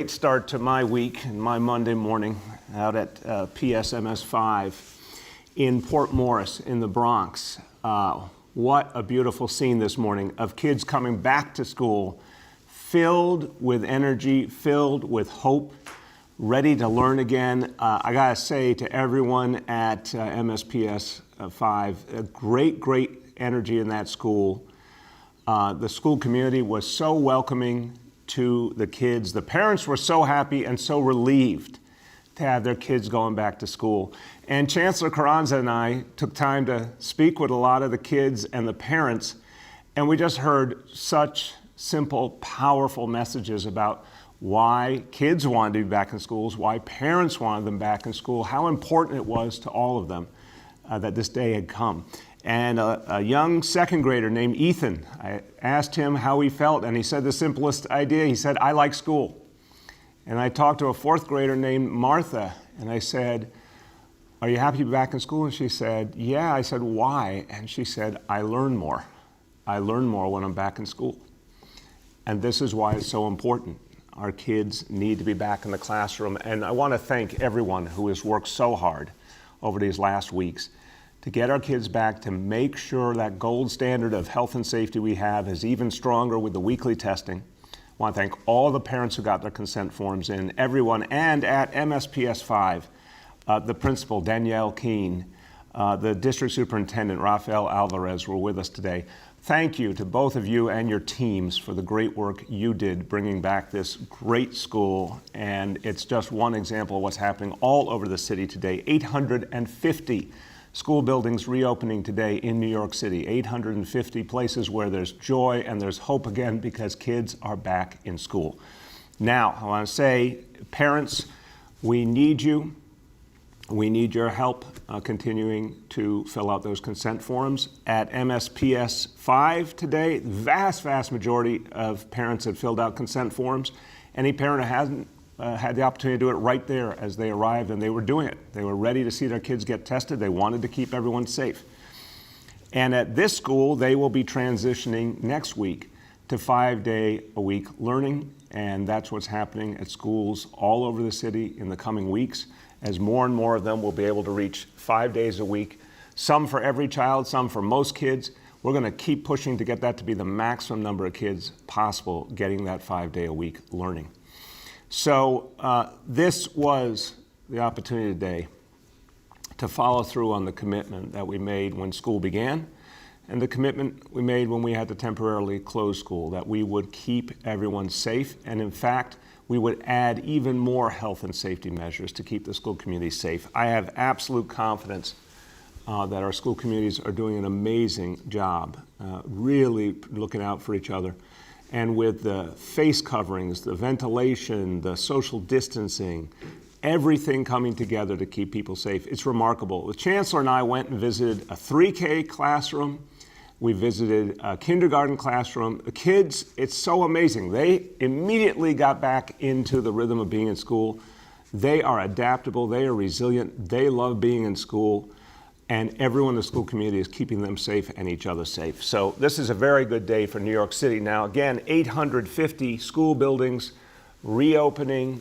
Great start to my week and my Monday morning out at PSMS 5 in Port Morris in the Bronx. What a beautiful scene this morning of kids coming back to school, filled with energy, filled with hope, ready to learn again. I gotta say to everyone at MSPS 5, great energy in that school. The school community was so welcoming to the kids. The parents were so happy and so relieved to have their kids going back to school. And Chancellor Carranza and I took time to speak with a lot of the kids and the parents, and we just heard such simple, powerful messages about why kids wanted to be back in schools, why parents wanted them back in school, how important it was to all of them that this day had come. And a young second grader named Ethan, I asked him how he felt, and he said the simplest idea. He said, "I like school." And I talked to a fourth grader named Martha, and I said, "Are you happy to be back in school?" And she said, "Yeah." I said, "Why?" And she said, "I learn more. I learn more when I'm back in school." And this is why it's so important. Our kids need to be back in the classroom. And I want to thank everyone who has worked so hard over these last weeks to get our kids back, to make sure that gold standard of health and safety we have is even stronger with the weekly testing. I want to thank all the parents who got their consent forms in, everyone, and at MSPS 5, the principal, Danielle Keene, the district superintendent, Rafael Alvarez, were with us today. Thank you to both of you and your teams for the great work you did bringing back this great school. And it's just one example of what's happening all over the city today. 850 school buildings reopening today in New York City, 850 places where there's joy and there's hope again because kids are back in school. Now, I want to say, parents, we need you. We need your help continuing to fill out those consent forms. At MSPS 5 today, the vast majority of parents have filled out consent forms. Any parent who hasn't had the opportunity to do it right there as they arrived, and they were doing it. They were ready to see their kids get tested. They wanted to keep everyone safe. And at this school, they will be transitioning next week to 5-day-a-week learning, and that's what's happening at schools all over the city in the coming weeks, as more and more of them will be able to reach 5 days a week, some for every child, some for most kids. We're going to keep pushing to get that to be the maximum number of kids possible getting that 5-day-a-week learning. So this was the opportunity today to follow through on the commitment that we made when school began and the commitment we made when we had to temporarily close school, that we would keep everyone safe. And in fact, we would add even more health and safety measures to keep the school community safe. I have absolute confidence that our school communities are doing an amazing job, really looking out for each other. And with the face coverings, the ventilation, the social distancing, everything coming together to keep people safe, it's remarkable. The Chancellor and I went and visited a 3K classroom. We visited a kindergarten classroom. The kids, it's so amazing. They immediately got back into the rhythm of being in school. They are adaptable, they are resilient, they love being in school. And everyone in the school community is keeping them safe and each other safe. So this is a very good day for New York City. Now, again, 850 school buildings reopening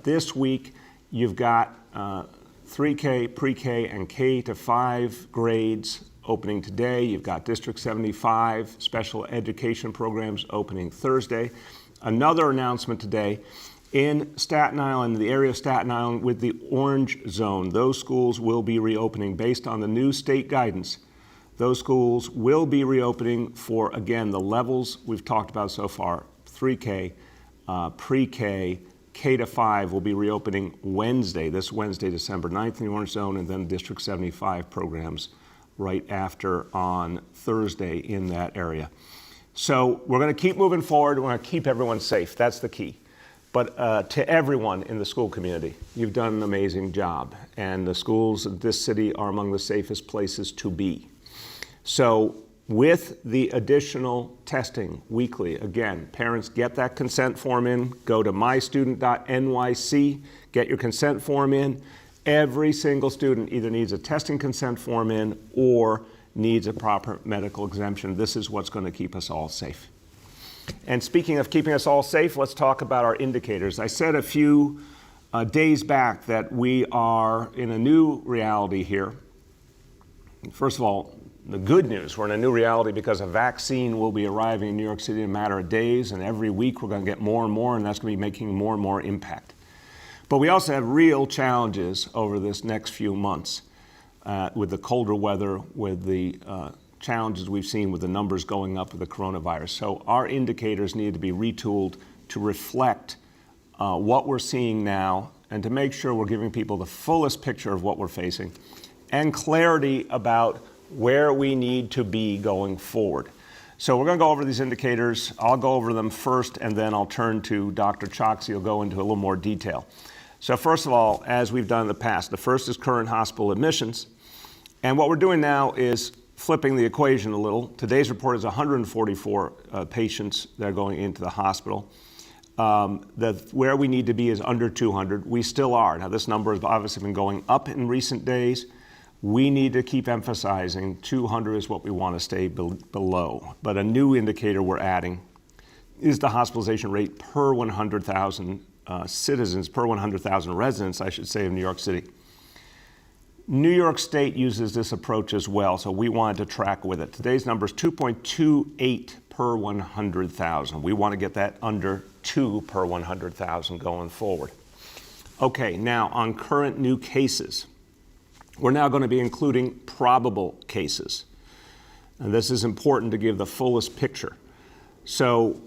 this week. You've got 3K, pre-K, and K-5 grades opening today. You've got District 75 special education programs opening Thursday. Another announcement today. In Staten Island, the area of Staten Island with the orange zone, those schools will be reopening based on the new state guidance. Those schools will be reopening for, again, the levels we've talked about so far, 3K, pre-K, K-5 will be reopening Wednesday, this Wednesday, December 9th in the orange zone, and then District 75 programs right after on Thursday in that area. So we're going to keep moving forward. We're going to keep everyone safe. That's the key. But to everyone in the school community, you've done an amazing job. And the schools of this city are among the safest places to be. So with the additional testing weekly, again, parents get that consent form in, go to mystudent.nyc, get your consent form in. Every single student either needs a testing consent form in or needs a proper medical exemption. This is what's going to keep us all safe. And speaking of keeping us all safe, let's talk about our indicators. I said a few days back that we are in a new reality here. First of all, the good news, we're in a new reality because a vaccine will be arriving in New York City in a matter of days, and every week we're going to get more and more, and that's going to be making more and more impact. But we also have real challenges over this next few months with the colder weather, with the challenges we've seen with the numbers going up with the coronavirus. So our indicators need to be retooled to reflect what we're seeing now and to make sure we're giving people the fullest picture of what we're facing and clarity about where we need to be going forward. So we're going to go over these indicators. I'll go over them first, and then I'll turn to Dr. Choksi, who'll go into a little more detail. So first of all, as we've done in the past, the first is current hospital admissions. And what we're doing now is flipping the equation a little. Today's report is 144 patients that are going into the hospital. Where we need to be is under 200. We still are. Now, this number has obviously been going up in recent days. We need to keep emphasizing 200 is what we want to stay below. But a new indicator we're adding is the hospitalization rate per 100,000 citizens, per 100,000 residents, I should say, of New York City. New York State uses this approach as well, so we wanted to track with it. Today's number is 2.28 per 100,000. We want to get that under 2 per 100,000 going forward. Okay, now on current new cases, we're now going to be including probable cases. And this is important to give the fullest picture. So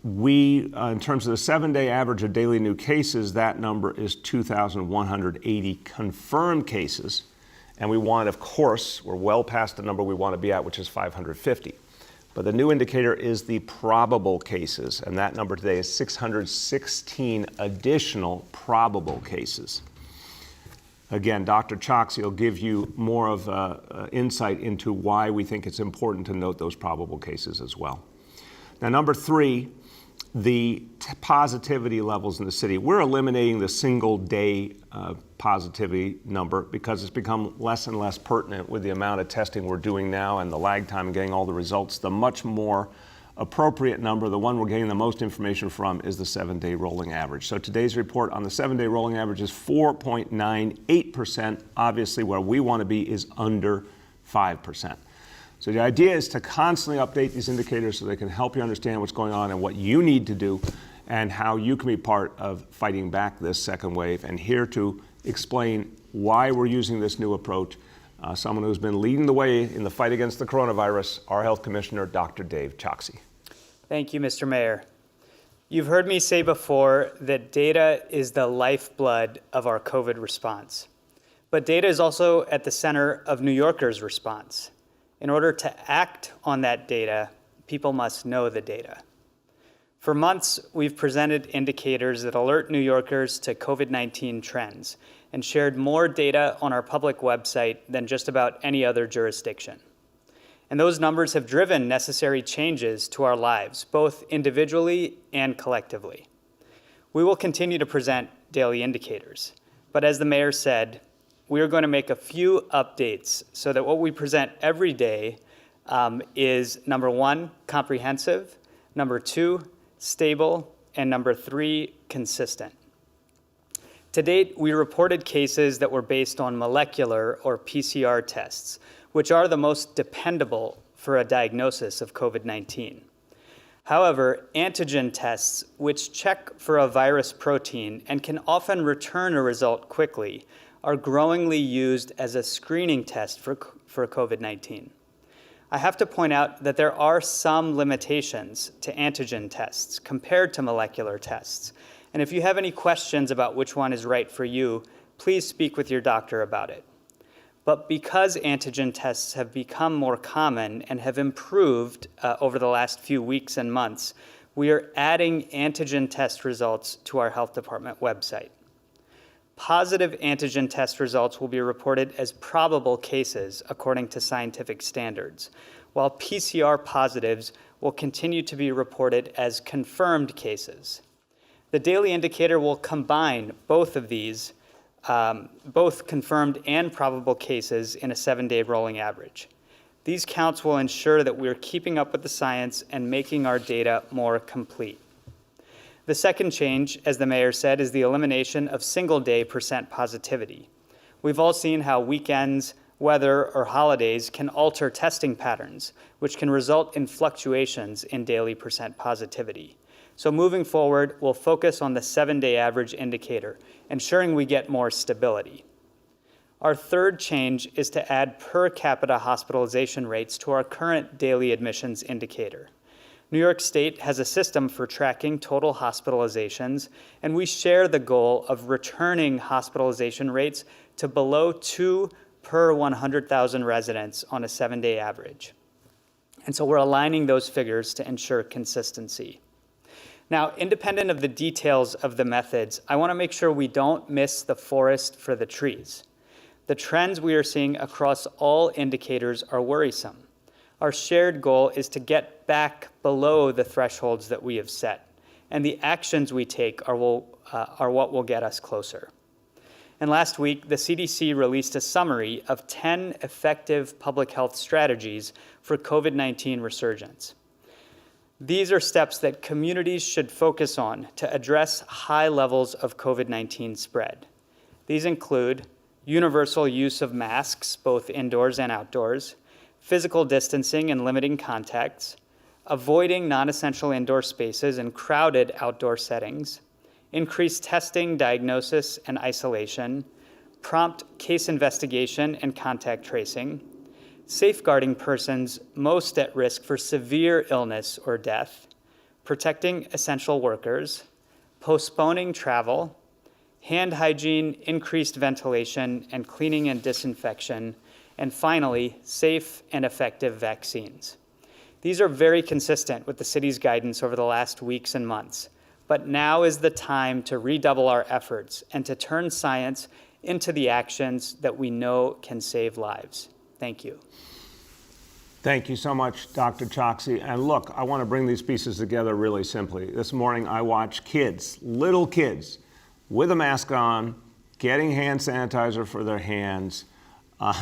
we, in terms of the 7-day average of daily new cases, that number is 2,180 confirmed cases. And we want, of course, we're well past the number we want to be at, which is 550. But the new indicator is the probable cases, and that number today is 616 additional probable cases. Again, Dr. Choksi will give you more of insight into why we think it's important to note those probable cases as well. Now, number 3, the positivity levels in the city. We're eliminating the single day positivity number because it's become less and less pertinent with the amount of testing we're doing now and the lag time in getting all the results. The much more appropriate number, the one we're getting the most information from, is the 7-day rolling average. So today's report on the 7-day rolling average is 4.98%. Obviously, where we want to be is under 5%. So the idea is to constantly update these indicators so they can help you understand what's going on and what you need to do and how you can be part of fighting back this second wave. And here to explain why we're using this new approach, someone who's been leading the way in the fight against the coronavirus, our Health Commissioner, Dr. Dave Choksi. Thank you, Mr. Mayor. You've heard me say before that data is the lifeblood of our COVID response. But data is also at the center of New Yorkers' response. In order to act on that data, people must know the data. For months, we've presented indicators that alert New Yorkers to COVID-19 trends and shared more data on our public website than just about any other jurisdiction. And those numbers have driven necessary changes to our lives, both individually and collectively. We will continue to present daily indicators, but as the mayor said, we are going to make a few updates so that what we present every day is, number 1, comprehensive, number 2, stable, and number 3, consistent. To date, we reported cases that were based on molecular or PCR tests, which are the most dependable for a diagnosis of COVID-19. However, antigen tests, which check for a virus protein and can often return a result quickly, are growingly used as a screening test for COVID-19. I have to point out that there are some limitations to antigen tests compared to molecular tests. And if you have any questions about which one is right for you, please speak with your doctor about it. But because antigen tests have become more common and have improved over the last few weeks and months, we are adding antigen test results to our health department website. Positive antigen test results will be reported as probable cases according to scientific standards, while PCR positives will continue to be reported as confirmed cases. The daily indicator will combine both of these, both confirmed and probable cases, in a 7-day rolling average. These counts will ensure that we're keeping up with the science and making our data more complete. The second change, as the mayor said, is the elimination of single-day percent positivity. We've all seen how weekends, weather, or holidays can alter testing patterns, which can result in fluctuations in daily percent positivity. So moving forward, we'll focus on the 7-day average indicator, ensuring we get more stability. Our third change is to add per capita hospitalization rates to our current daily admissions indicator. New York State has a system for tracking total hospitalizations, and we share the goal of returning hospitalization rates to below 2 per 100,000 residents on a 7-day average. And so we're aligning those figures to ensure consistency. Now, independent of the details of the methods, I want to make sure we don't miss the forest for the trees. The trends we are seeing across all indicators are worrisome. Our shared goal is to get back below the thresholds that we have set, and the actions we take are what will get us closer. And last week, the CDC released a summary of 10 effective public health strategies for COVID-19 resurgence. These are steps that communities should focus on to address high levels of COVID-19 spread. These include universal use of masks, both indoors and outdoors, physical distancing and limiting contacts, avoiding non-essential indoor spaces and crowded outdoor settings, increased testing, diagnosis, and isolation, prompt case investigation and contact tracing, safeguarding persons most at risk for severe illness or death, protecting essential workers, postponing travel, hand hygiene, increased ventilation, and cleaning and disinfection, and finally, safe and effective vaccines. These are very consistent with the city's guidance over the last weeks and months, but now is the time to redouble our efforts and to turn science into the actions that we know can save lives. Thank you. Thank you so much, Dr. Choksi. And look, I want to bring these pieces together really simply. This morning I watched kids, little kids, with a mask on, getting hand sanitizer for their hands,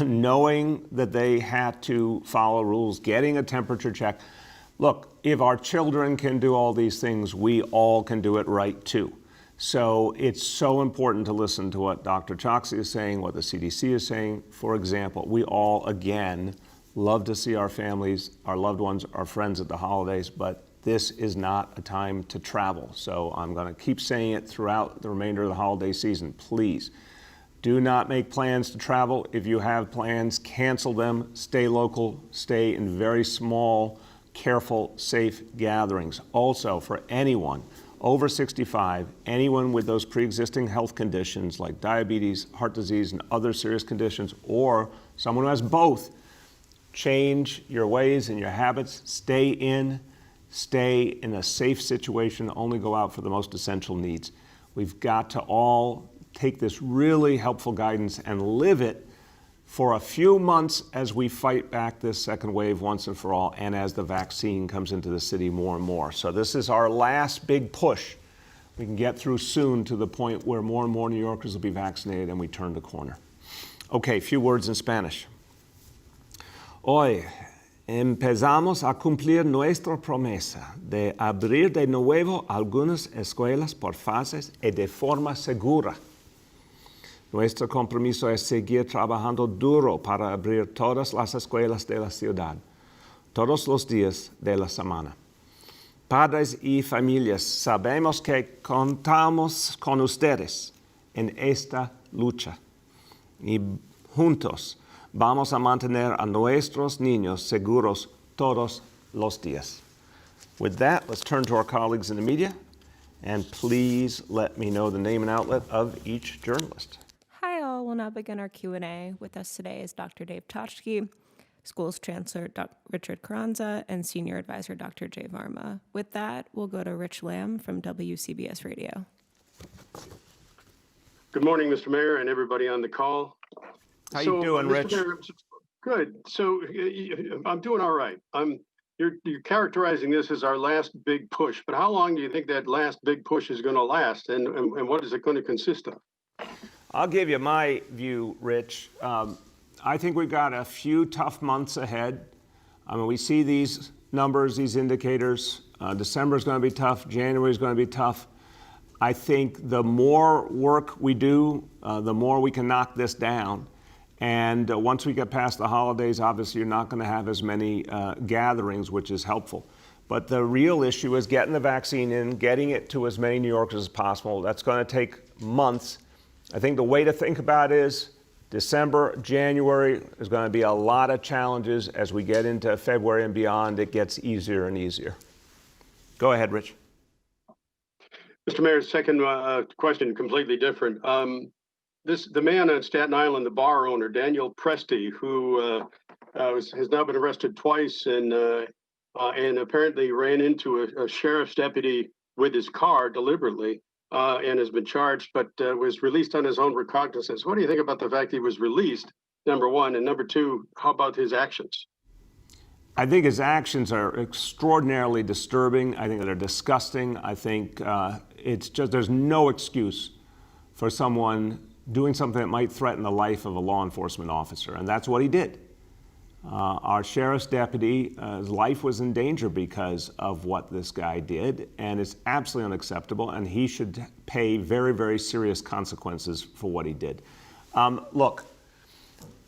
knowing that they had to follow rules, getting a temperature check. Look, if our children can do all these things, we all can do it right too. So it's so important to listen to what Dr. Choksi is saying, what the CDC is saying. For example, we all, again, love to see our families, our loved ones, our friends at the holidays, but this is not a time to travel. So I'm going to keep saying it throughout the remainder of the holiday season. Please do not make plans to travel. If you have plans, cancel them, stay local, stay in very small, careful, safe gatherings. Also, for anyone over 65, anyone with those pre-existing health conditions like diabetes, heart disease, and other serious conditions, or someone who has both, change your ways and your habits. Stay in a safe situation, only go out for the most essential needs. We've got to all take this really helpful guidance and live it for a few months as we fight back this second wave once and for all, and as the vaccine comes into the city more and more. So this is our last big push. We can get through soon to the point where more and more New Yorkers will be vaccinated and we turn the corner. Okay, a few words in Spanish. Hoy empezamos a cumplir nuestra promesa de abrir de nuevo algunas escuelas por fases y de forma segura. Nuestro compromiso es seguir trabajando duro para abrir todas las escuelas de la ciudad, todos los días de la semana. Padres y familias, sabemos que contamos con ustedes en esta lucha y juntos vamos a mantener a nuestros niños seguros todos los días. With that, let's turn to our colleagues in the media, and please let me know the name and outlet of each journalist. Hi all, we'll now begin our Q&A. With us today is Dr. Dave Tochke, Schools Chancellor Richard Carranza, and Senior Advisor Dr. Jay Varma. With that, we'll go to Rich Lamb from WCBS Radio. Good morning, Mr. Mayor, and everybody on the call. How you doing, Mr. Rich? Mayor, good. So I'm doing all right. You're characterizing this as our last big push, but how long do you think that last big push is going to last, and what is it going to consist of? I'll give you my view, Rich. I think we've got a few tough months ahead. I mean, we see these numbers, these indicators. December is going to be tough. January is going to be tough. I think the more work we do, the more we can knock this down. And once we get past the holidays, obviously you're not going to have as many gatherings, which is helpful. But the real issue is getting the vaccine in, getting it to as many New Yorkers as possible. That's going to take months. I think the way to think about it is December, January is going to be a lot of challenges. As we get into February and beyond, it gets easier and easier. Go ahead, Rich. Mr. Mayor, second question, completely different. The man on Staten Island, the bar owner, Daniel Presti, who has now been arrested twice and apparently ran into a sheriff's deputy with his car deliberately and has been charged, but was released on his own recognizance. What do you think about the fact he was released, number one? And number two, how about his actions? I think his actions are extraordinarily disturbing. I think they're disgusting. I think it's just, there's no excuse for someone doing something that might threaten the life of a law enforcement officer, and that's what he did. Our sheriff's deputy, his life was in danger because of what this guy did, and it's absolutely unacceptable, and he should pay very, very serious consequences for what he did. Look,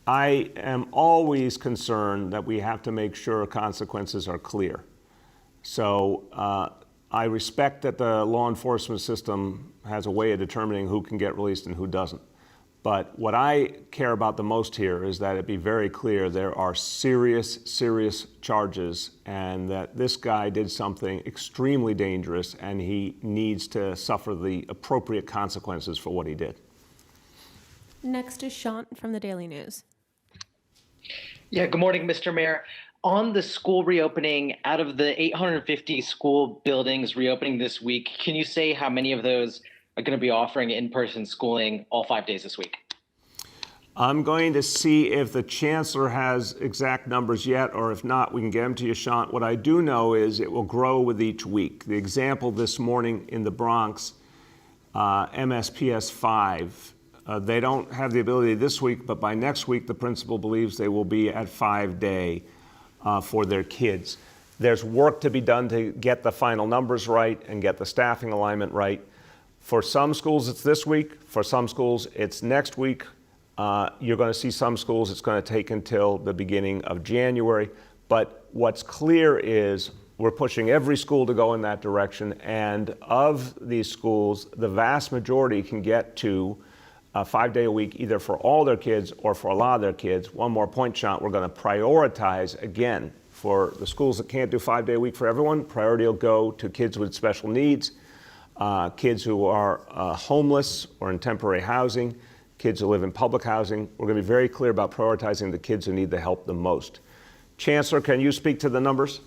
I am always concerned that we have to make sure consequences are clear. So I respect that the law enforcement system has a way of determining who can get released and who doesn't. But what I care about the most here is that it be very clear there are serious, serious charges and that this guy did something extremely dangerous and he needs to suffer the appropriate consequences for what he did. Next is Sean from the Daily News. Yeah, good morning, Mr. Mayor. On the school reopening, out of the 850 school buildings reopening this week, can you say how many of those are going to be offering in-person schooling all 5 days this week? I'm going to see if the chancellor has exact numbers yet, or if not, we can get them to you, Sean. What I do know is it will grow with each week. The example this morning in the Bronx, MSPS 5, they don't have the ability this week, but by next week, the principal believes they will be at 5-day for their kids. There's work to be done to get the final numbers right and get the staffing alignment right. For some schools, it's this week. For some schools, it's next week. You're going to see some schools it's going to take until the beginning of January. But what's clear is we're pushing every school to go in that direction. And of these schools, the vast majority can get to 5 day a week, either for all their kids or for a lot of their kids. One more point, Sean, we're going to prioritize again for the schools that can't do 5 day a week for everyone. Priority will go to kids with special needs. Kids who are homeless or in temporary housing, kids who live in public housing. We're going to be very clear about prioritizing the kids who need the help the most. Chancellor, can you speak to the numbers?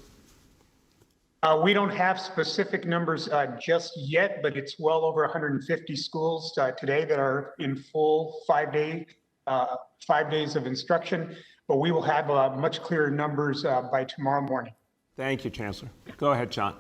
We don't have specific numbers just yet, but it's well over 150 schools today that are in full 5 days of instruction, but we will have much clearer numbers by tomorrow morning. Thank you, Chancellor. Go ahead, Sean.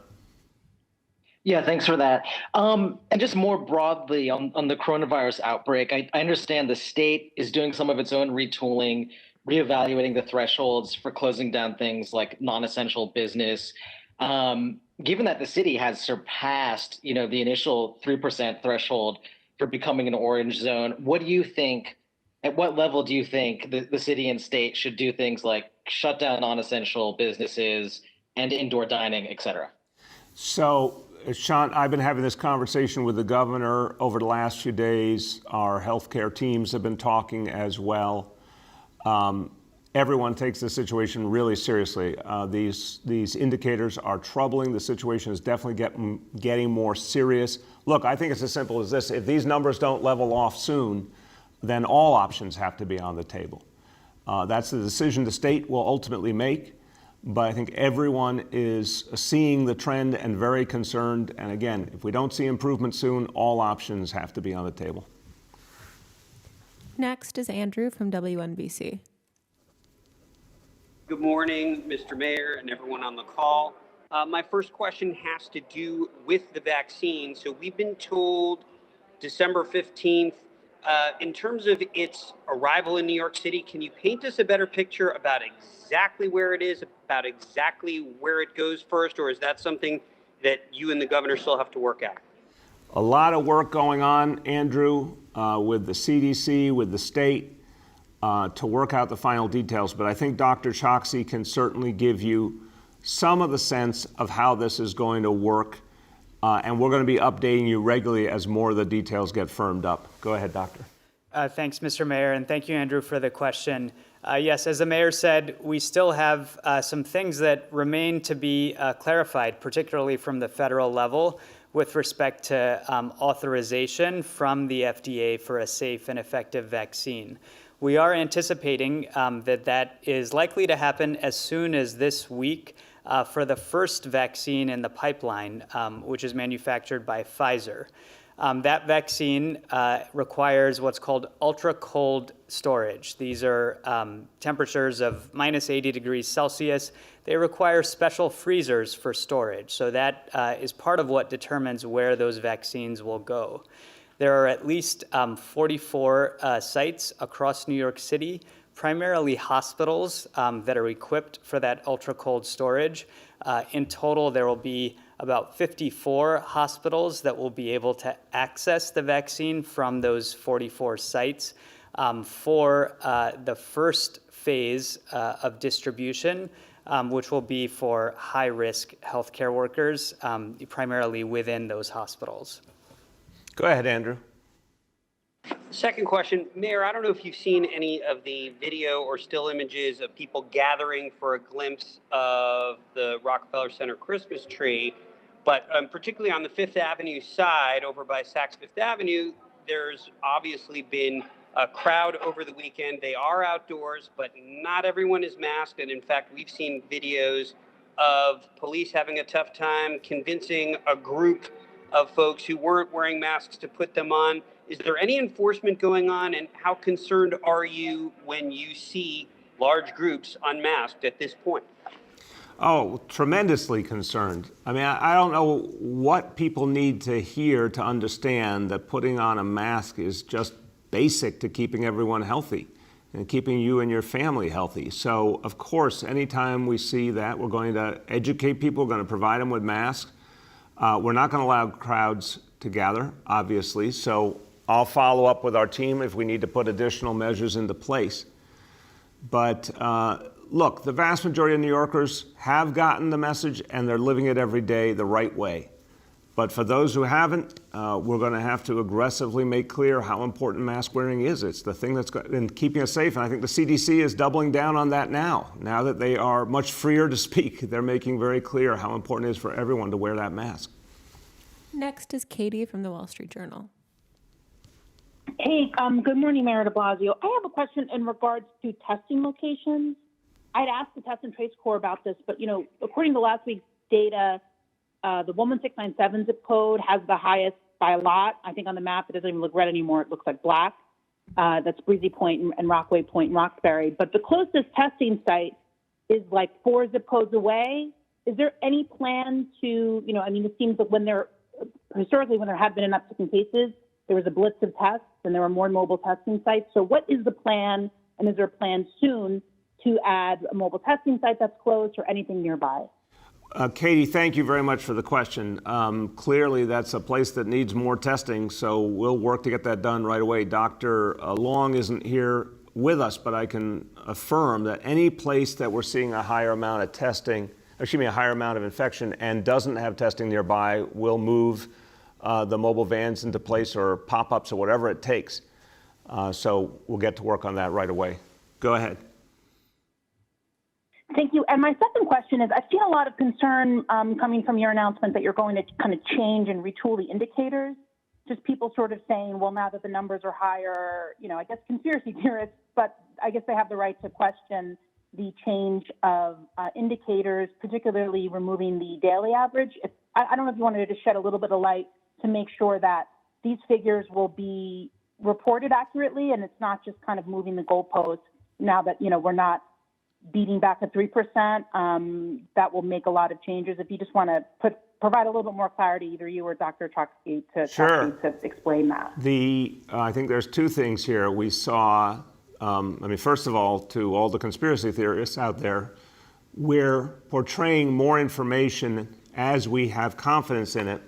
Yeah, thanks for that. And just more broadly on the coronavirus outbreak, I understand the state is doing some of its own retooling, reevaluating the thresholds for closing down things like non-essential business. Given that the city has surpassed, the initial 3% threshold for becoming an orange zone, what do you think, at what level do you think the city and state should do things like shut down non-essential businesses and indoor dining, et cetera? So, Sean, I've been having this conversation with the governor over the last few days. Our healthcare teams have been talking as well. Everyone takes the situation really seriously. These indicators are troubling. The situation is definitely getting more serious. Look, I think it's as simple as this. If these numbers don't level off soon, then all options have to be on the table. That's the decision the state will ultimately make. But I think everyone is seeing the trend and very concerned. And again, if we don't see improvement soon, all options have to be on the table. Next is Andrew from WNBC. Good morning, Mr. Mayor and everyone on the call. My first question has to do with the vaccine. So we've been told December 15th In terms of its arrival in New York City, can you paint us a better picture about exactly where it is, about exactly where it goes first, or is that something that you and the governor still have to work out? A lot of work going on, Andrew, with the CDC, with the state, to work out the final details. But I think Dr. Choksi can certainly give you some of the sense of how this is going to work. And we're going to be updating you regularly as more of the details get firmed up. Go ahead, Doctor. Thanks, Mr. Mayor, and thank you, Andrew, for the question. Yes, as the mayor said, we still have some things that remain to be clarified, particularly from the federal level, with respect to authorization from the FDA for a safe and effective vaccine. We are anticipating that is likely to happen as soon as this week for the first vaccine in the pipeline, which is manufactured by Pfizer. That vaccine requires what's called ultra-cold storage. These are temperatures of minus 80 degrees Celsius. They require special freezers for storage. So that is part of what determines where those vaccines will go. There are at least 44 sites across New York City, primarily hospitals that are equipped for that ultra-cold storage. In total, there will be about 54 hospitals that will be able to access the vaccine from those 44 sites for the first phase of distribution, which will be for high-risk healthcare workers, primarily within those hospitals. Go ahead, Andrew. Second question, Mayor, I don't know if you've seen any of the video or still images of people gathering for a glimpse of the Rockefeller Center Christmas tree, but particularly on the Fifth Avenue side over by Saks Fifth Avenue, there's obviously been a crowd over the weekend. They are outdoors, but not everyone is masked. And in fact, we've seen videos of police having a tough time convincing a group of folks who weren't wearing masks to put them on. Is there any enforcement going on, and how concerned are you when you see large groups unmasked at this point? Oh, tremendously concerned. I mean, I don't know what people need to hear to understand that putting on a mask is just basic to keeping everyone healthy and keeping you and your family healthy. So, of course, anytime we see that, we're going to educate people, we're going to provide them with masks. We're not going to allow crowds to gather, obviously, so I'll follow up with our team if we need to put additional measures into place. But look, the vast majority of New Yorkers have gotten the message and they're living it every day the right way. But for those who haven't, we're going to have to aggressively make clear how important mask wearing is. It's the thing that's in keeping us safe. And I think the CDC is doubling down on that now. Now that they are much freer to speak, they're making very clear how important it is for everyone to wear that mask. Next is Katie from the Wall Street Journal. Hey, good morning, Mayor de Blasio. I have a question in regards to testing locations. I'd asked the Test and Trace Corps about this, but, according to last week's data, the 11697 zip code has the highest by a lot. I think on the map, it doesn't even look red anymore. It looks like black. That's Breezy Point and Rockaway Point and Roxbury. But the closest testing site is like 4 zip codes away. Is there any plan to, it seems that historically when there have been enough upticking cases, there was a blitz of tests and there were more mobile testing sites. So what is the plan, and is there a plan soon to add a mobile testing site that's close or anything nearby? Katie, thank you very much for the question. Clearly, that's a place that needs more testing, so we'll work to get that done right away. Dr. Long isn't here with us, but I can affirm that any place that we're seeing a higher amount of testing, a higher amount of infection and doesn't have testing nearby, will move the mobile vans into place or pop-ups or whatever it takes. So we'll get to work on that right away. Go ahead. Thank you. And my second question is, I've seen a lot of concern coming from your announcement that you're going to kind of change and retool the indicators. Just people sort of saying, well, now that the numbers are higher, I guess conspiracy theorists, but I guess they have the right to question the change of indicators, particularly removing the daily average. I don't know if you wanted to shed a little bit of light to make sure that these figures will be reported accurately and it's not just kind of moving the goalposts now that, we're not beating back at 3%, that will make a lot of changes. If you just want to provide a little bit more clarity, either you or Dr. Choksky Sure. to explain that. I think there's two things here. We saw, first of all, to all the conspiracy theorists out there, we're portraying more information as we have confidence in it.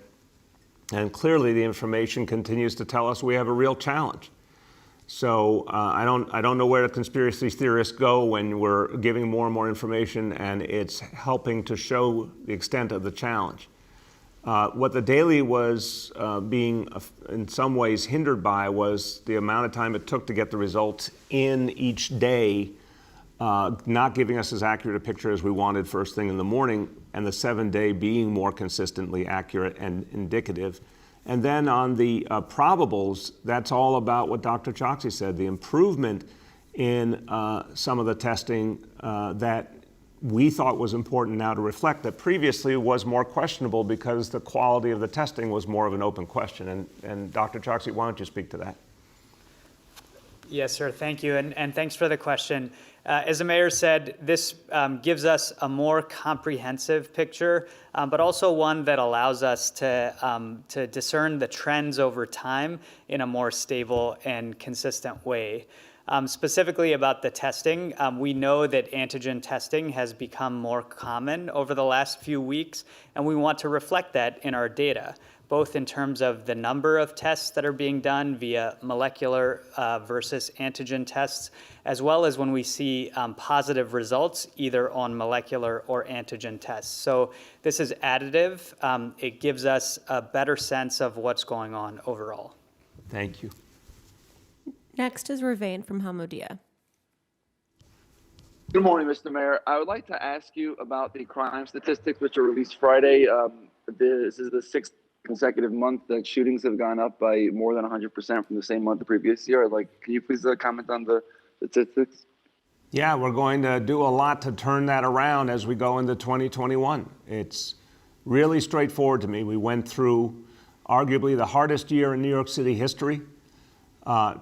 And clearly the information continues to tell us we have a real challenge. So I don't know where the conspiracy theorists go when we're giving more and more information and it's helping to show the extent of the challenge. What the daily was being in some ways hindered by was the amount of time it took to get the results in each day, not giving us as accurate a picture as we wanted first thing in the morning, and the 7-day being more consistently accurate and indicative. And then on the probables, that's all about what Dr. Choksy said, the improvement in some of the testing that we thought was important now to reflect that previously was more questionable because the quality of the testing was more of an open question. And Dr. Choksy, why don't you speak to that? Yes, sir. Thank you. And thanks for the question. As the mayor said, this gives us a more comprehensive picture, but also one that allows us to discern the trends over time in a more stable and consistent way. Specifically about the testing, we know that antigen testing has become more common over the last few weeks, and we want to reflect that in our data, both in terms of the number of tests that are being done via molecular versus antigen tests, as well as when we see positive results either on molecular or antigen tests. So this is additive. It gives us a better sense of what's going on overall. Thank you. Next is Ravain from Hamodia. Good morning, Mr. Mayor. I would like to ask you about the crime statistics which were released Friday. This is the 6th consecutive month that shootings have gone up by more than 100% from the same month the previous year. Can you please comment on the statistics? Yeah, we're going to do a lot to turn that around as we go into 2021. It's really straightforward to me. We went through arguably the hardest year in New York City history.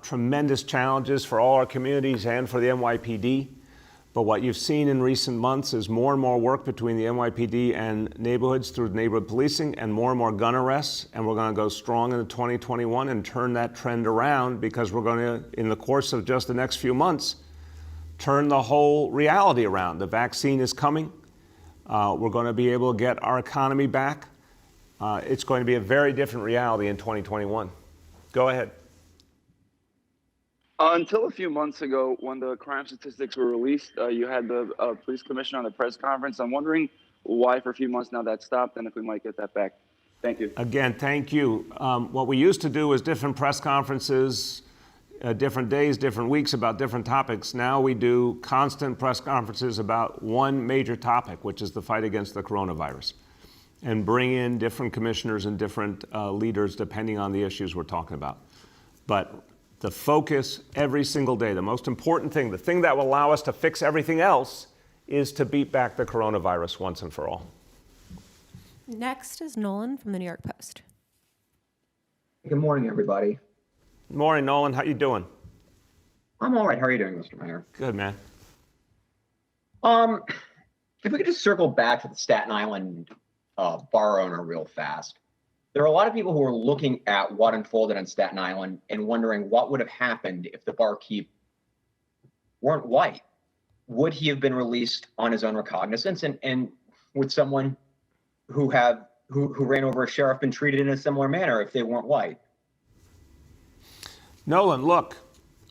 Tremendous challenges for all our communities and for the NYPD. But what you've seen in recent months is more and more work between the NYPD and neighborhoods through neighborhood policing and more gun arrests. And we're going to go strong into 2021 and turn that trend around because we're going to, in the course of just the next few months, turn the whole reality around. The vaccine is coming. We're going to be able to get our economy back. It's going to be a very different reality in 2021. Go ahead. Until a few months ago, when the crime statistics were released, you had the police commissioner on the press conference. I'm wondering why for a few months now that stopped and if we might get that back. Thank you. Again, thank you. What we used to do was different press conferences, different days, different weeks about different topics. Now we do constant press conferences about one major topic, which is the fight against the coronavirus, and bring in different commissioners and different leaders depending on the issues we're talking about. But the focus every single day, the most important thing, the thing that will allow us to fix everything else is to beat back the coronavirus once and for all. Next is Nolan from the New York Post. Good morning, everybody. Good morning, Nolan. How you doing? I'm all right. How are you doing, Mr. Mayor? Good, man. If we could just circle back to the Staten Island bar owner real fast. There are a lot of people who are looking at what unfolded on Staten Island and wondering what would have happened if the barkeep weren't white. Would he have been released on his own recognizance? And would someone who ran over a sheriff been treated in a similar manner if they weren't white? Nolan, look,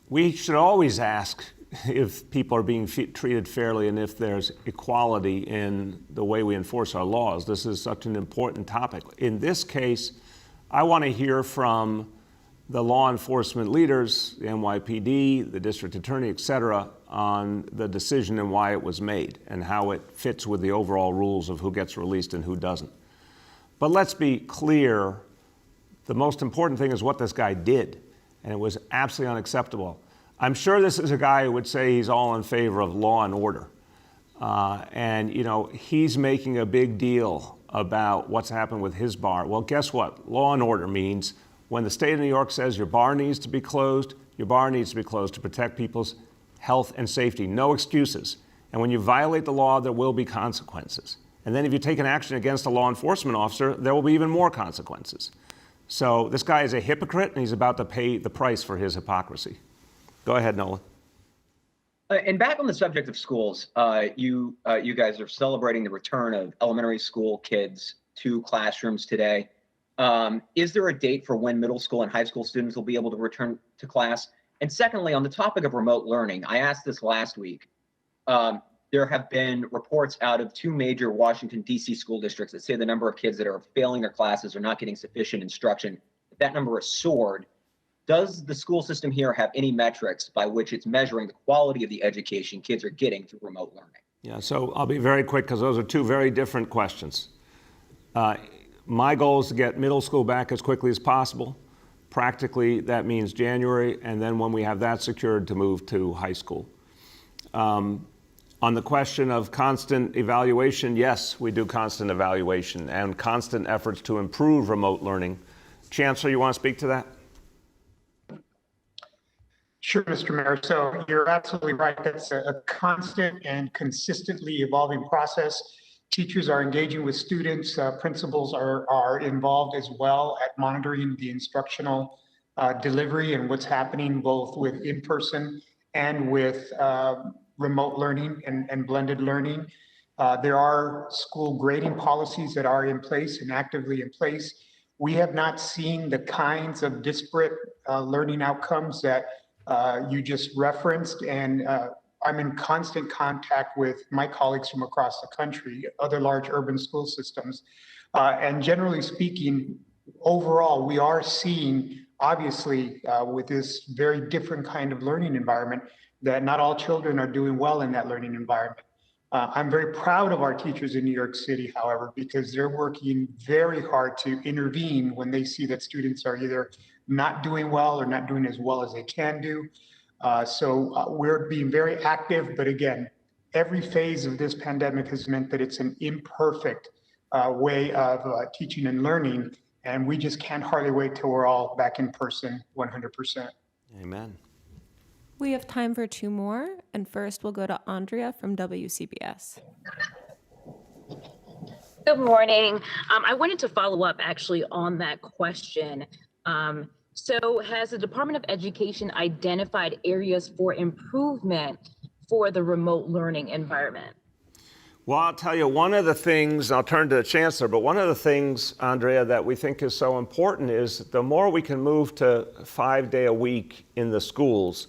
we should always ask if people are being treated fairly and if there's equality in the way we enforce our laws. This is such an important topic. In this case, I want to hear from the law enforcement leaders, the NYPD, the district attorney, et cetera, on the decision and why it was made and how it fits with the overall rules of who gets released and who doesn't. But let's be clear, the most important thing is what this guy did, and it was absolutely unacceptable. I'm sure this is a guy who would say he's all in favor of law and order. And, you know, he's making a big deal about what's happened with his bar. Well, guess what? Law and order means when the state of New York says your bar needs to be closed, your bar needs to be closed to protect people's health and safety. No excuses. And when you violate the law, there will be consequences. And then if you take an action against a law enforcement officer, there will be even more consequences. So this guy is a hypocrite, and he's about to pay the price for his hypocrisy. Go ahead, Nolan. And back on the subject of schools, you guys are celebrating the return of elementary school kids to classrooms today. Is there a date for when middle school and high school students will be able to return to class? And secondly, on the topic of remote learning, I asked this last week. There have been reports out of 2 major Washington, D.C. school districts that say the number of kids that are failing their classes or not getting sufficient instruction, that number has soared. Does the school system here have any metrics by which it's measuring the quality of the education kids are getting through remote learning? Yeah, so I'll be very quick because those are 2 very different questions. My goal is to get middle school back as quickly as possible. Practically, that means January, and then when we have that secured, to move to high school. On the question of constant evaluation, yes, we do constant evaluation and constant efforts to improve remote learning. Chancellor, you want to speak to that? Sure, Mr. Mayor. So you're absolutely right. That's a constant and consistently evolving process. Teachers are engaging with students. Principals are involved as well at monitoring the instructional delivery and what's happening both with in-person and with remote learning and blended learning. There are school grading policies that are in place and actively in place. We have not seen the kinds of disparate learning outcomes that you just referenced, and I'm in constant contact with my colleagues from across the country, other large urban school systems. And generally speaking, overall, we are seeing, obviously, with this very different kind of learning environment, that not all children are doing well in that learning environment. I'm very proud of our teachers in New York City, however, because they're working very hard to intervene when they see that students are either not doing well or not doing as well as they can do. So we're being very active, but again, every phase of this pandemic has meant that it's an imperfect way of teaching and learning, and we just can't hardly wait till we're all back in person 100%. Amen. We have time for 2 more, and first we'll go to Andrea from WCBS. Good morning. I wanted to follow up actually on that question. So has the Department of Education identified areas for improvement for the remote learning environment? Well, I'll tell you, one of the things, I'll turn to the Chancellor, but one of the things, Andrea, that we think is so important is the more we can move to 5-day-a-week in the schools,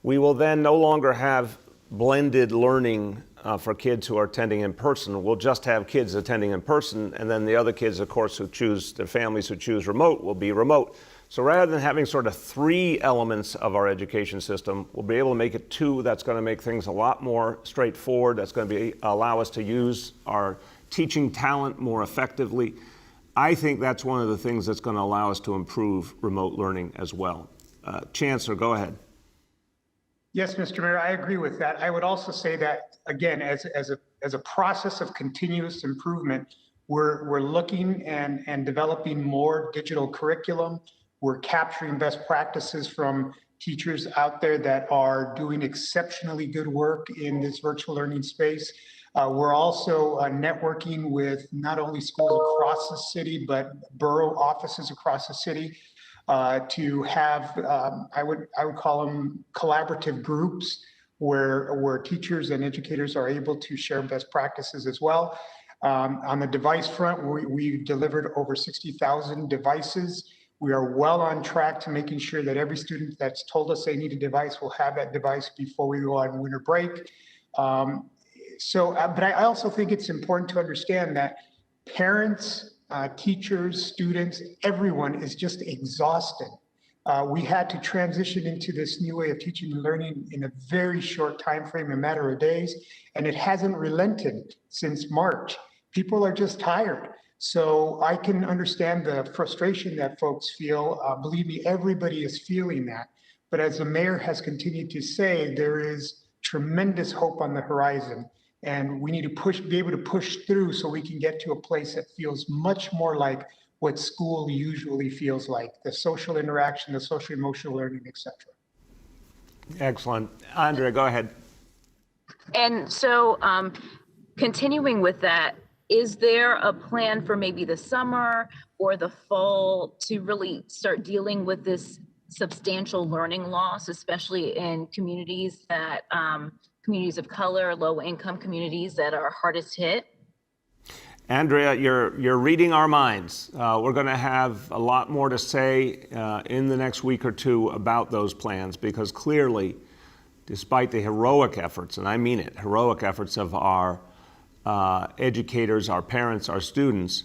we will then no longer have blended learning for kids who are attending in person. We'll just have kids attending in person, and then the other kids, of course, who choose, their families who choose remote, will be remote. So rather than having sort of 3 elements of our education system, we'll be able to make it 2. That's going to make things a lot more straightforward. That's going to allow us to use our teaching talent more effectively. I think that's one of the things that's going to allow us to improve remote learning as well. Chancellor, go ahead. Yes, Mr. Mayor, I agree with that. I would also say that, again, as a process of continuous improvement, we're looking and developing more digital curriculum. We're capturing best practices from teachers out there that are doing exceptionally good work in this virtual learning space. We're also networking with not only schools across the city, but borough offices across the city to have, I would call them collaborative groups where teachers and educators are able to share best practices as well. On the device front, we've delivered over 60,000 devices. We are well on track to making sure that every student that's told us they need a device will have that device before we go on winter break. But I also think it's important to understand that parents, teachers, students, everyone is just exhausted. We had to transition into this new way of teaching and learning in a very short time frame, a matter of days, and it hasn't relented since March. People are just tired. So I can understand the frustration that folks feel. Believe me, everybody is feeling that. But as the mayor has continued to say, there is tremendous hope on the horizon. And we need to be able to push through so we can get to a place that feels much more like what school usually feels like, the social interaction, the social emotional learning, et cetera. Excellent. Andrea, go ahead. And so, continuing with that, is there a plan for maybe the summer or the fall to really start dealing with this substantial learning loss, especially in communities that, communities of color, low-income communities that are hardest hit? Andrea, you're reading our minds. We're going to have a lot more to say in the next week or two about those plans, because clearly, despite the heroic efforts, and I mean it, heroic efforts of our educators, our parents, our students,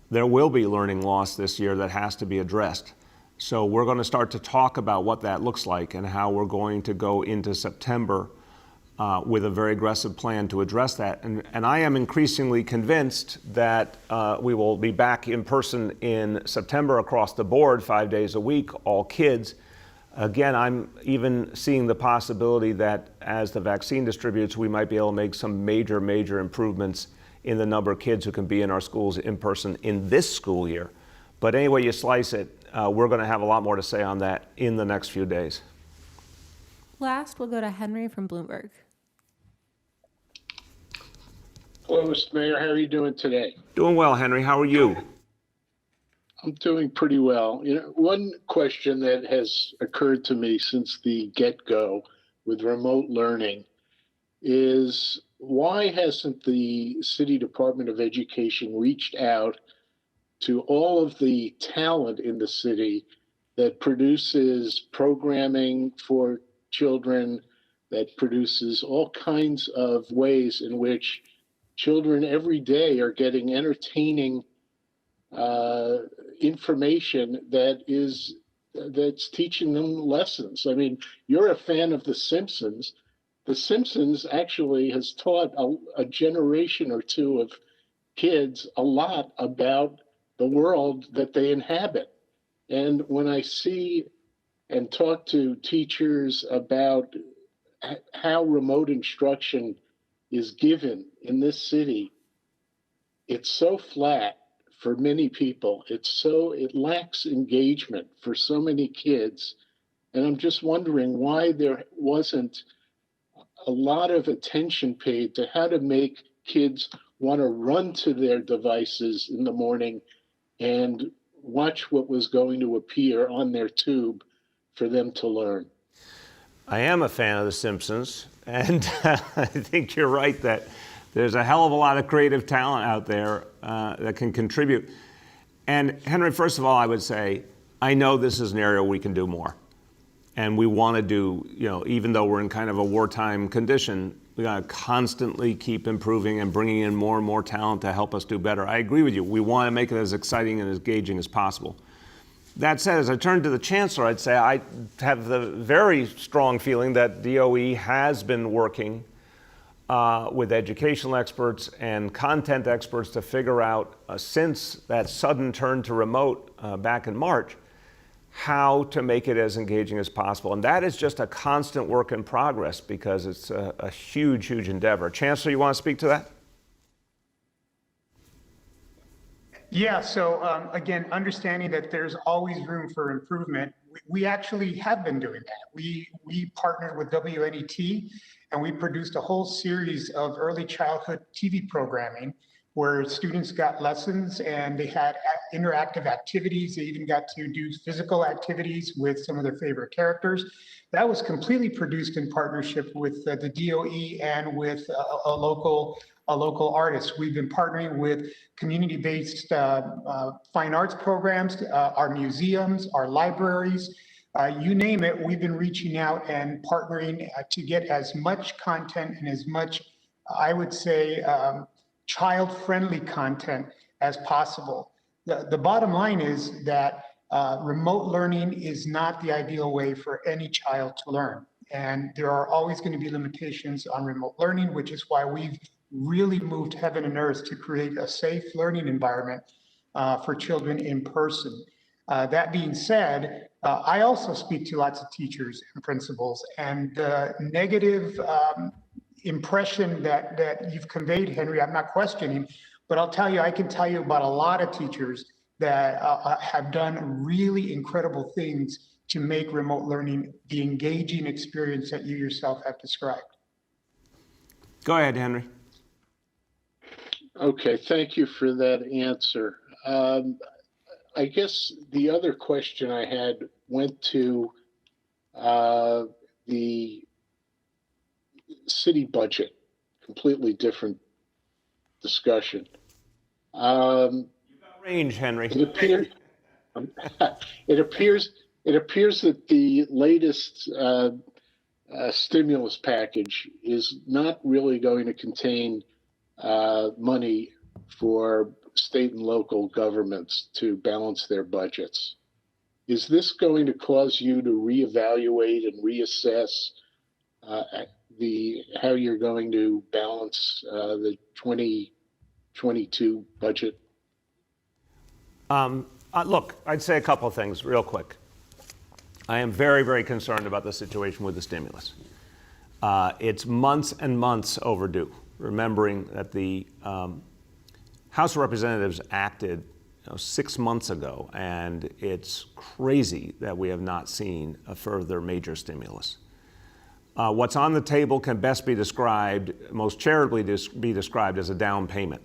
there will be learning loss this year that has to be addressed. So we're going to start to talk about what that looks like and how we're going to go into September with a very aggressive plan to address that. And I am increasingly convinced that we will be back in person in September across the board, 5 days a week, all kids. Again, I'm even seeing the possibility that as the vaccine distributes, we might be able to make some major, major improvements in the number of kids who can be in our schools in person in this school year. But any way you slice it, we're going to have a lot more to say on that in the next few days. Last, we'll go to Henry from Bloomberg. Hello, Mr. Mayor. How are you doing today? Doing well, Henry. How are you? I'm doing pretty well. You know, one question that has occurred to me since the get-go with remote learning is, why hasn't the City Department of Education reached out to all of the talent in the city that produces programming for children, that produces all kinds of ways in which children every day are getting entertaining information that's teaching them lessons. I mean, you're a fan of The Simpsons. The Simpsons actually has taught a generation or two of kids a lot about the world that they inhabit. And when I see and talk to teachers about how remote instruction is given in this city, it's so flat for many people. It lacks engagement for so many kids. And I'm just wondering why there wasn't a lot of attention paid to how to make kids want to run to their devices in the morning and watch what was going to appear on their tube for them to learn. I am a fan of The Simpsons, and I think you're right that there's a hell of a lot of creative talent out there that can contribute. And Henry, first of all, I would say, I know this is an area we can do more. And we want to do, even though we're in kind of a wartime condition, we got to constantly keep improving and bringing in more and more talent to help us do better. I agree with you. We want to make it as exciting and as engaging as possible. That said, as I turn to the Chancellor, I'd say I have the very strong feeling that DOE has been working with educational experts and content experts to figure out, since that sudden turn to remote back in March, how to make it as engaging as possible. And that is just a constant work in progress because it's a huge, huge endeavor. Chancellor, you want to speak to that? Yeah, so again, understanding that there's always room for improvement, we actually have been doing that. We partnered with WNET and we produced a whole series of early childhood TV programming where students got lessons and they had interactive activities. They even got to do physical activities with some of their favorite characters. That was completely produced in partnership with the DOE and with a local artist. We've been partnering with community-based fine arts programs, our museums, our libraries, you name it. We've been reaching out and partnering to get as much content and as much, I would say, child-friendly content as possible. The bottom line is that remote learning is not the ideal way for any child to learn. And there are always going to be limitations on remote learning, which is why we've really moved heaven and earth to create a safe learning environment for children in person. That being said, I also speak to lots of teachers and principals, and the negative impression that you've conveyed, Henry, I'm not questioning, but I'll tell you, I can tell you about a lot of teachers that have done really incredible things to make remote learning the engaging experience that you yourself have described. Go ahead, Henry. Okay, thank you for that answer. I guess the other question I had went to the city budget, completely different discussion. Range, Henry. It appears, it appears, it appears that the latest stimulus package is not really going to contain money for state and local governments to balance their budgets. Is this going to cause you to reevaluate and reassess how you're going to balance the 2022 budget? Look, I'd say a couple of things real quick. I am very, very concerned about the situation with the stimulus. It's months and months overdue, remembering that the House of Representatives acted 6 months ago, and it's crazy that we have not seen a further major stimulus. What's on the table can best be described, most charitably be described as a down payment.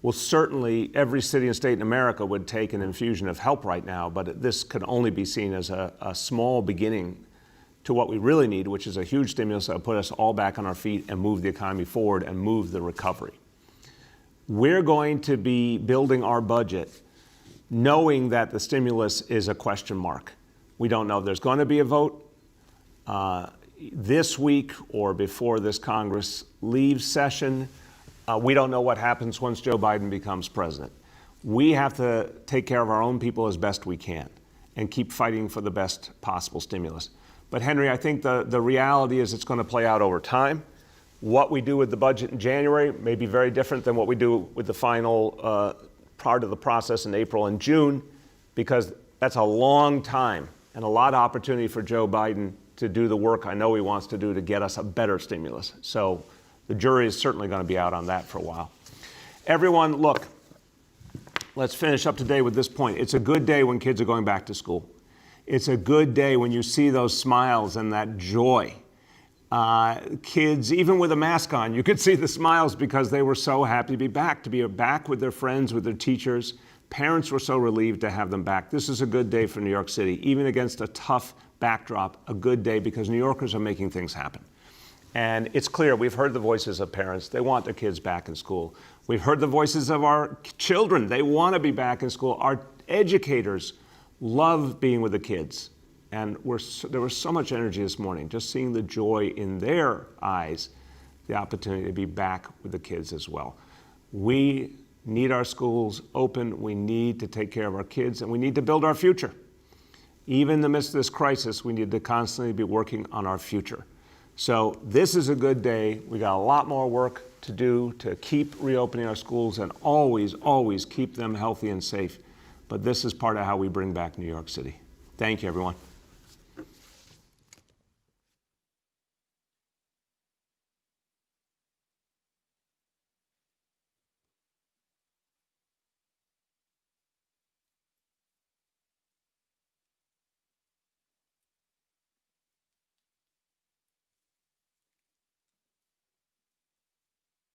Well, certainly every city and state in America would take an infusion of help right now, but this could only be seen as a small beginning to what we really need, which is a huge stimulus that will put us all back on our feet and move the economy forward and move the recovery. We're going to be building our budget knowing that the stimulus is a question mark. We don't know if there's going to be a vote this week or before this Congress leaves session. We don't know what happens once Joe Biden becomes president. We have to take care of our own people as best we can and keep fighting for the best possible stimulus. But Henry, I think the reality is it's going to play out over time. What we do with the budget in January may be very different than what we do with the final part of the process in April and June, because that's a long time and a lot of opportunity for Joe Biden to do the work I know he wants to do to get us a better stimulus. So the jury is certainly going to be out on that for a while. Everyone, look, let's finish up today with this point. It's a good day when kids are going back to school. It's a good day when you see those smiles and that joy. Kids, even with a mask on, you could see the smiles because they were so happy to be back with their friends, with their teachers. Parents were so relieved to have them back. This is a good day for New York City, even against a tough backdrop, a good day because New Yorkers are making things happen. And it's clear, we've heard the voices of parents. They want their kids back in school. We've heard the voices of our children. They want to be back in school. Our educators love being with the kids. And there was so much energy this morning, just seeing the joy in their eyes, the opportunity to be back with the kids as well. We need our schools open. We need to take care of our kids, and we need to build our future. Even in the midst of this crisis, we need to constantly be working on our future. So this is a good day. We got a lot more work to do to keep reopening our schools and always, always keep them healthy and safe. But this is part of how we bring back New York City. Thank you, everyone.